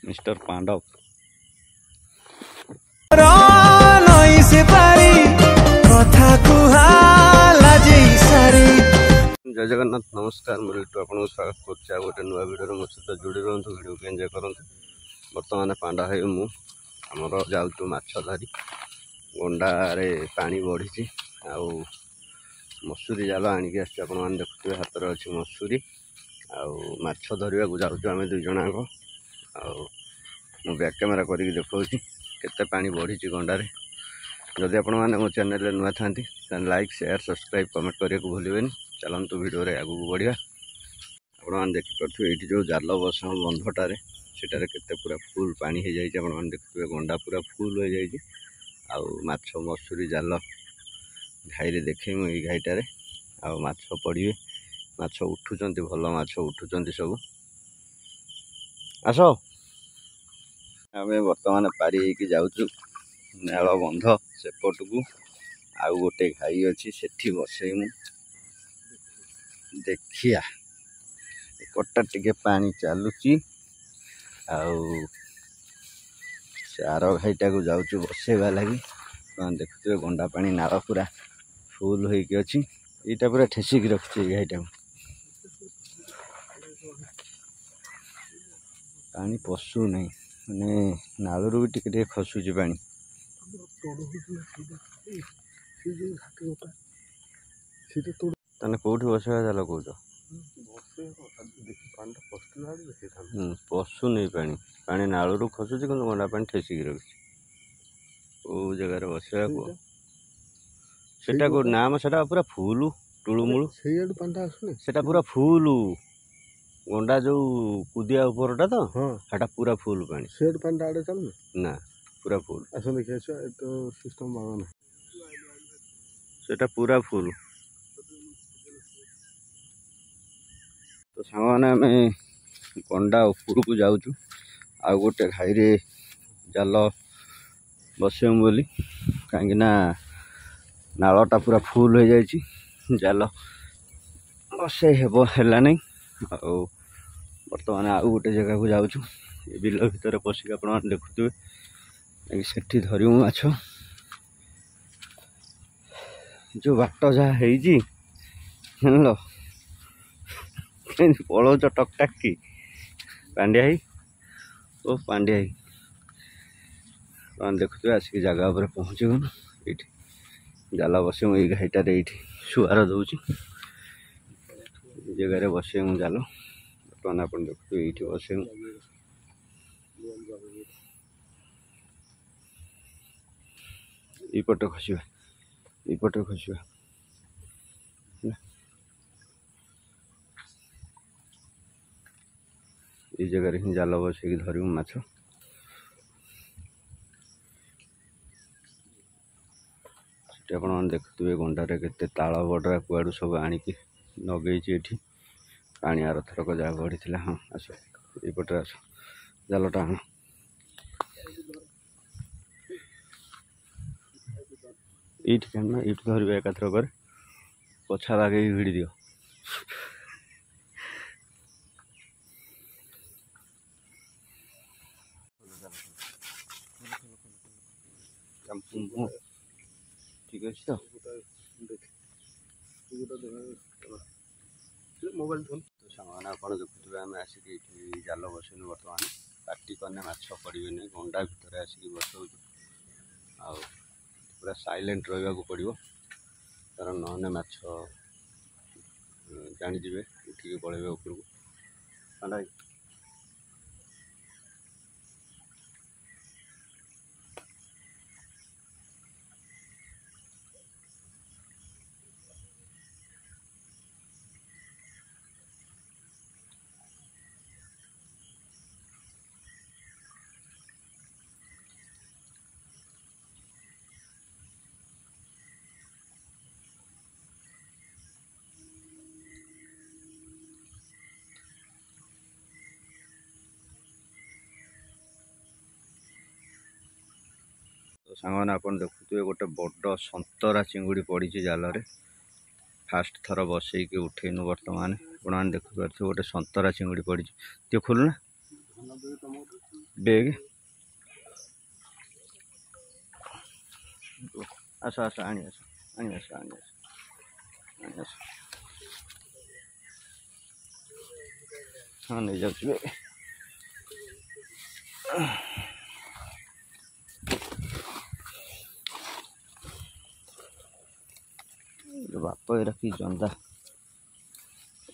Mister Pandav जय जगन्नाथ नमस्कार मुझे आपको स्वागत कर गोटे नुआ भिडियो मो सहित जोड़ी रुँ भिडियो को एंजय करूँ। बर्तमान पांडा है मुझर जाऊँ माछ धरी गंडारे पानी बढ़ी आउ मसूरी जाल आणिक आपने देखुए हाथ में अच्छी मसूरी आउ माछ धरवा को जाऊँ आम दुई जन आउ बैक कैमेरा करके देखा केते पानी बढ़ी गंडारे। जदि आपण मैंने मो चैनल नुआ था लाइक शेयर सब्सक्राइब कमेंट करने को भूलें। चलतु भिडियो आगू बढ़िया। आपने देखिपे ये जो जाल बस बंधटारे सेटारे केते पूरा फुल पानी हो जाए आप देखुए गंडा पूरा फुल हो जाए आउ माछ मसूरी जाल घाई देखे मुझे घाईटारे आउ माछ पड़े माछ उठुंट भल माछ उठुंट सब आस आम बर्तमान पारी होगी जाऊँ नाल बंध सेपट को आउ गोटे घाई अच्छी सेठी बसईमु देखिया एपटा टिके पानी चलुची आर घाईटा को जाऊँ बसैवा लगी देखुए गंडा पानी नाल पूरा फुल होगी अच्छी यहाँ पूरा ठेसिक रखी घाईटा पानी पशु नहीं मैंने नालू भी टिके खसुची पानी कौटी बसवा जाल कौच पशु नहीं पानी पानी नालू खसुची कि गंडा पानी ठेसिक रखी कौ जगार बसवा कह सेटा को नाम से पूरा फुल टुलुमुलु से पूरा फुल गंडा जो कुदिया उपरटा तो हाँ पूरा फुल पानी सेट पानी आड़े चल ना पूरा फुल आस देखिए तो सिस्टम बागा सेटा पूरा फुल। तो सामान आम गंडा उपर को जाऊँ आ गोटे घाई जाल बसम बोली कहीं नालटा पूरा फुल हो जाए जाल बसई है नहीं बर्तमान आउ गोटे जगह को जाऊँ बिल भितर पशिक आप देखुए सेठी धरू माछ जो बाट जहाँ हो पलौच टकटाक की पांडिया ओ पांडिया देखुए आसिक जगह पर पहुँचगन ये जाल बस ये घाईटार ये शुआर दौर जगह बस जाल बर्तमान आप देखुए ये बस यपटे खसवा यपटे खसवा ये जगह हिं जाल बस धरू माछ आप देखुए गंडारे केते ताल बडरा कुआड़ू सब आणिकी नगेची पानी आर थरक जहाँ बढ़ी हाँ आस यपटे आस जालटा आण ये ना ये धरवा एक थरक पछा बागे भिड़ी दियो ठीक अच्छे तो मोबाइल फोन तो सामान आप देखुए आम आसिक जाल बसनु बर्तमान पार्टी कने माछ पड़े नहीं गंडा भितर आसिक बसौ पूरा साइलेंट रहा पड़ो कारण नहने माछ जाणीजे उठिक पड़े उपरको पांडा तो सांगने आप देखुए गोटे बड़ संतरा चिंगुड़ी पड़ी जाल फास्ट थर बसईक उठेनु बर्तमान आपने देखिपे गोटे संतरा चिंगुड़ी पड़ी तो खोलना बेग आस आस आनी आस आनी आस आनी आस आनी आस हाँ नहीं जाऊँ बेग बाप ये कि जंदा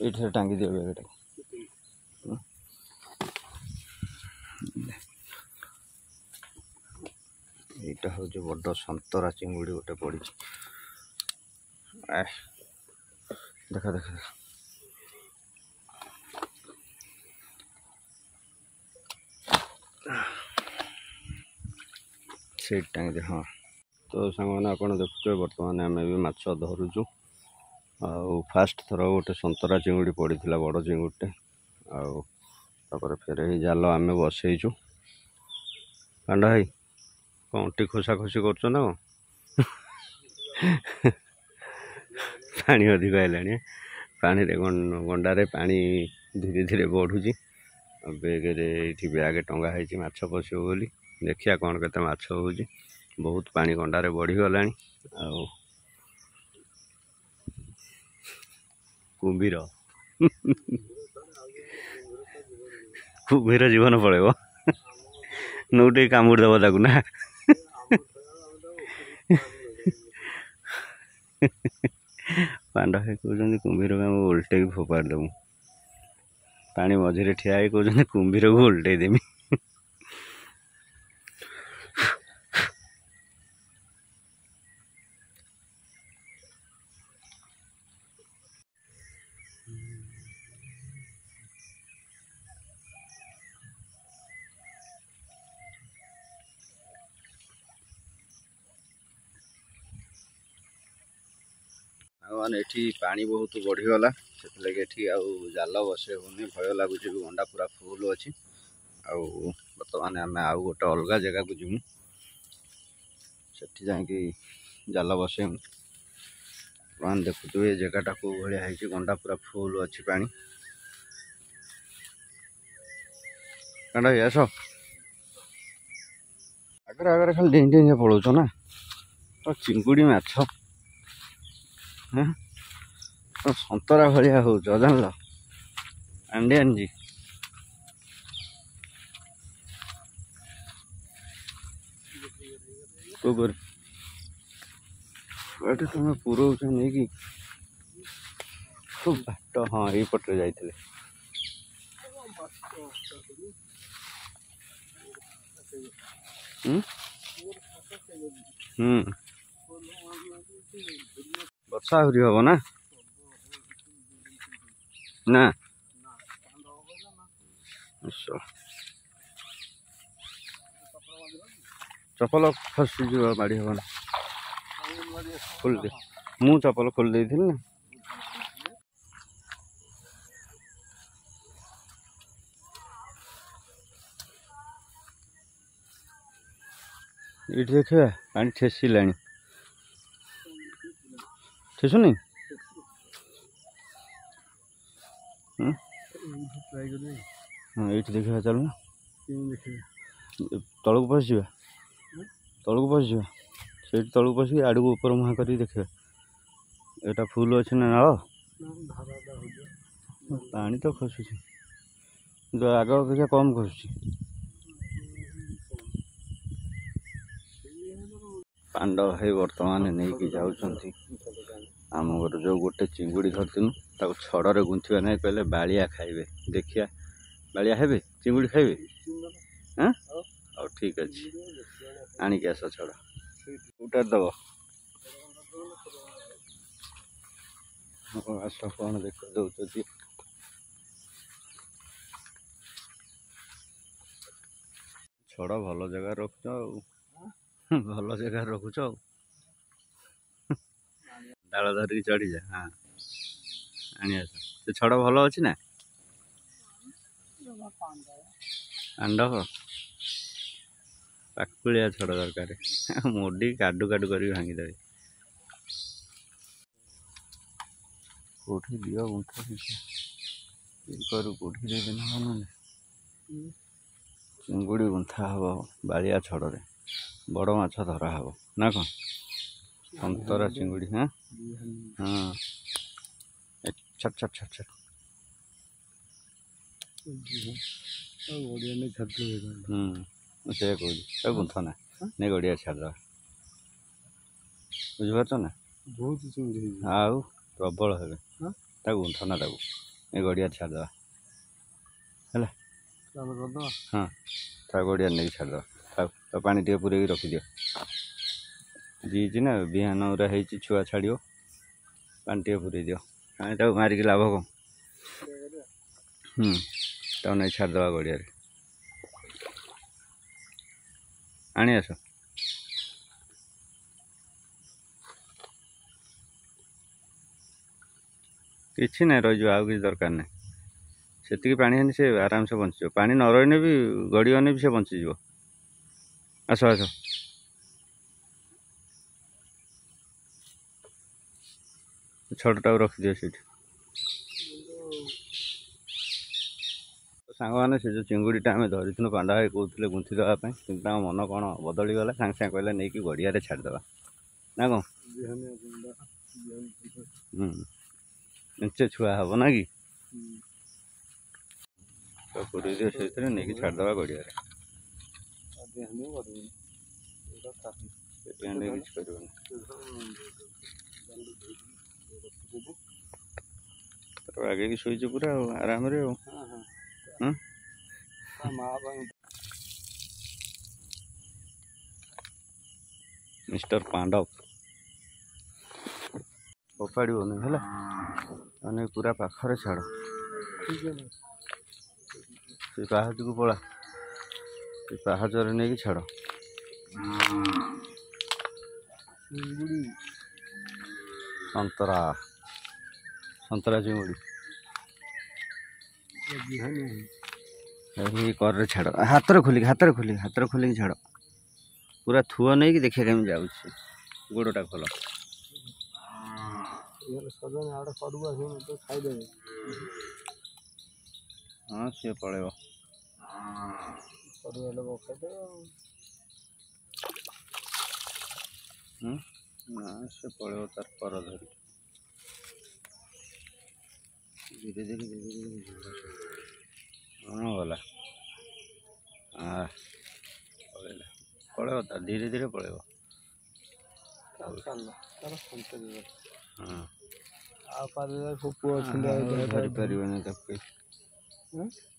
ये टांगी दियो बेगटा यहाँ हूँ बड़ संतरा चिंगुड़ी गोटे पड़ी देखा देखा से टांगी दे हाँ तो सांग आप देखुए बर्तमान आम भी माछ धरुचु फास्ट थर गोटे संतरा चिंगुड़ी पड़ी बड़ चिंगुड़े आपर फेर जाल आम बसईचु पांडा भाई कंटी खोसा खोसी कर पानी अधिक है पानी गंडारे पानी धीरे धीरे बढ़ुची बेगे ये बैग टंगा है माछ पशु बोली देखिया कौन केते माछ होउची बहुत पानी गंडारे बढ़ी गलानी कुंभीर कुंभीर जीवन पड़ेब नौटे कामुड़ दब ताकू ना पांडा भाई कहते कुंभीर को आम उल्टे फोपाड़ देमु पानी मझे ठिया कहते कुंभीर को उल्टे देमी मैंने ये पानी बहुत बढ़ीगला से जाल बसे होनी भय लगुच गंडा पूरा फुल अच्छी बर्तमान आम आउ गोटे अलग जगह को जीमु से जाल बसे बर्तमान देखु ये जगहटा कौ भाया है गंडा पूरा फुल अच्छी पानी कंडा आस आगे आगे खाली डें डें पलाच ना तो चिंगुड़ी माछ हाँ तो संतरा भाया हो जान अंडियान जी तुम पुरौच नहीं कि खूब बाट हाँ ये पटे जाइए वर्षा आहरी हम ना ना चपल खसी माड़ी हम ना खोल दे मु चपल खोल दे ना ये देखा पानी ठेसिला ठेसुनी हाँ ये देखा चलना तलक पशा तलक पशा से तलक पशिक आड़ को ऊपर मुहां कर देखा यहाँ फुल अच्छे ना नाल पानी तो खसुची आग अपेक्षा कम खसुची पांडव भाई बर्तमान नहीं कि जाऊँगी आम घर जो गोटे चिंगुड़ी धरतीनु ताको छड़े गुंथवा ना कहले बालिया खाइबे देखिया बालिया हेबे चिंगुड़ी खाइबे हाँ और ठीक अच्छे आणिक आस छड़ा उतार दब आस कौन देख दौर छड़ा भल जगह रखुच भल जगह रखुच डाल धरिक चढ़ी जा हाँ आनी आस से छड़ भल अच्छी ना अंड पाकुलिया छड़ दरकार मोडी काडू काडू कर भांगीदेवे कौटी दियो गुंठा करू कौटी देना चिंगुड़ी गुंथा हम बालिया छड़ बड़ माछ धरा हम ना कौन संतरा चिंगुड़ी। हाँ हाँ छट छट छट छट से कह गुंथ ना नहीं गड़िया छाड़ बुझीपार ना बहुत चिंगुड़ी आउ प्रबल हे गुंथ ना नहीं गड़िया छाड़ है हाँ था गड़िया नहीं छाड़ तो पानी टे पूरे रखिदि दीची ना बिहान उरा छुआ छाड़ पानी टे पूरे दियो पानी मारिक लाभ कौन तो नहीं छाड़दे गड़िया आनी आस किसी ना रही आउ कि दरकार ना से पानी हेनी से आराम से बंची पानी न रही भी गड़गने भी से बंचीज आस आस छड़टा रखिदियो से सांग मैंने से जो चिंगुड़ीटा आम धरी पांडा भाई कहते गुंथी देवाई कि मन कौन बदली गला सांगे सांगे कहले नहीं कि गड़िया छाड़दे ना कौन इंचे छुआ हम ना कि तो पूरी से नहीं छाड़दे गड़िया आगे की शोच पूरा आराम रे मिस्टर पांडव फोपाड़ है पूरा पाखरे छाड़ से पाहाच को पड़ा से पाहाच नहीं छाड़ संतरा संतरा चिंगुड़ी कर छाड़ हाथ खोलिक छाड़ पूरा थुआ नहीं कि देखिए कमी जाऊँ गोड़टा खोल हाँ सी पलैब से पलैब तार पर धर धीरे धीरे धीरे धीरे हाँ गला हाँ पलैला पलैब तार धीरे धीरे पलैब हाँ धरी पार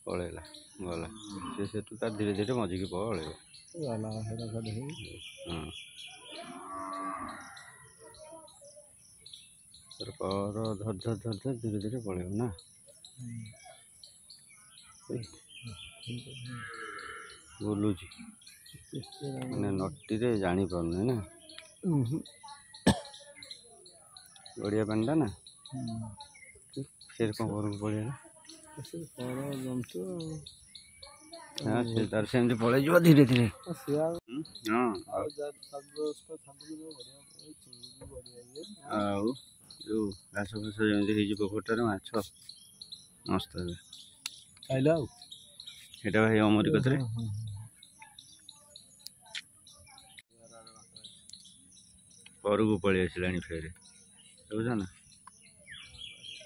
पलैला गला से धीरे धीरे मजिकी पलैब हाँ पर धर धर धर धर धीरे धीरे पलैब ना बुलुची नटी रे जानी पारनी ना गड़िया पानी ना फिर कौन घर को पड़े हाँ से तार से पलि धीरे धीरे हाँ जो घास फस जमी पोखरटार माछ मस्त हे भाई अमरी कथरे कर को पलि आसला फेर बुझ ना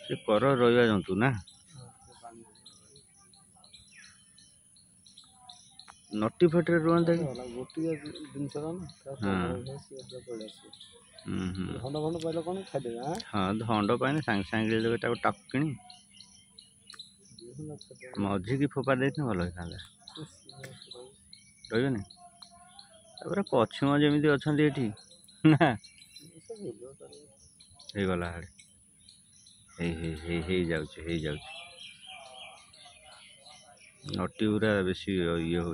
से कर रहा जंतु ना नटी फटे रुहता हाँ धंड पाए सांगे सांगे टाक कि मझी की फोपा दे भल होता रही कछुआ जमी अच्छा ना गला नटी पूरा बेसी ये हो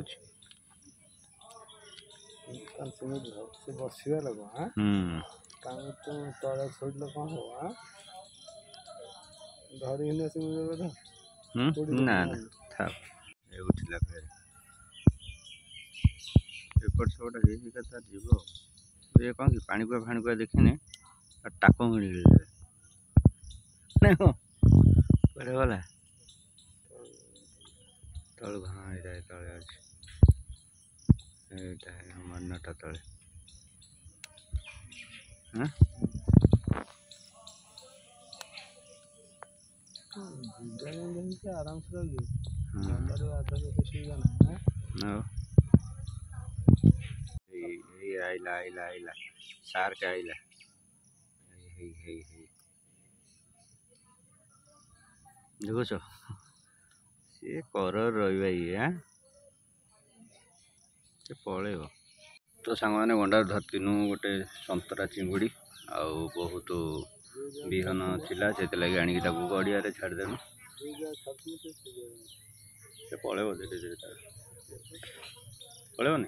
ना ना था उठला फेर एपट सेपट जीव ये कौन कि पानी कुआ फाणी कुआ देखने टाक मिल गला तल हाँ तले अच्छे ଏଇଟା ମନଟା ତଳେ ହଁ ଆରାମସେ ରହିଯିବ ଆଇଲା ଆଇଲା ଆଇଲା ସାର୍କ ଆଇଲା ଦେଖୁଛ ସିଏ କରରେ ରହିବା ଇଏ ସେ ପଳେଇବ। ତ ସାଙ୍ଗମାନେ ଗଣ୍ଡାରୁ ଧରିଥିନୁ ଗୋଟେ ସନ୍ତରା ଚିଙ୍ଗୁଡ଼ି ଆଉ ବହୁତ ବିହନ ଥିଲା ସେଥିଲାଗି ଆଣିକି ତାକୁ ଗଡ଼ିଆରେ ଛାଡ଼ିଦେଲୁ। ସେ ପଳେଇବ ଧୀରେ ଧୀରେ ପଳେଇବନି।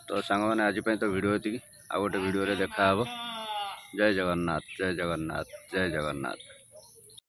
ତ ସାଙ୍ଗମାନେ ଆଜି ପାଇଁ ତ ଭିଡ଼ିଓ ଏତିକି, ଆଉ ଗୋଟେ ଭିଡ଼ିଓରେ ଦେଖା ହେବ। ଜୟ ଜଗନ୍ନାଥ ଜୟ ଜଗନ୍ନାଥ ଜୟ ଜଗନ୍ନାଥ।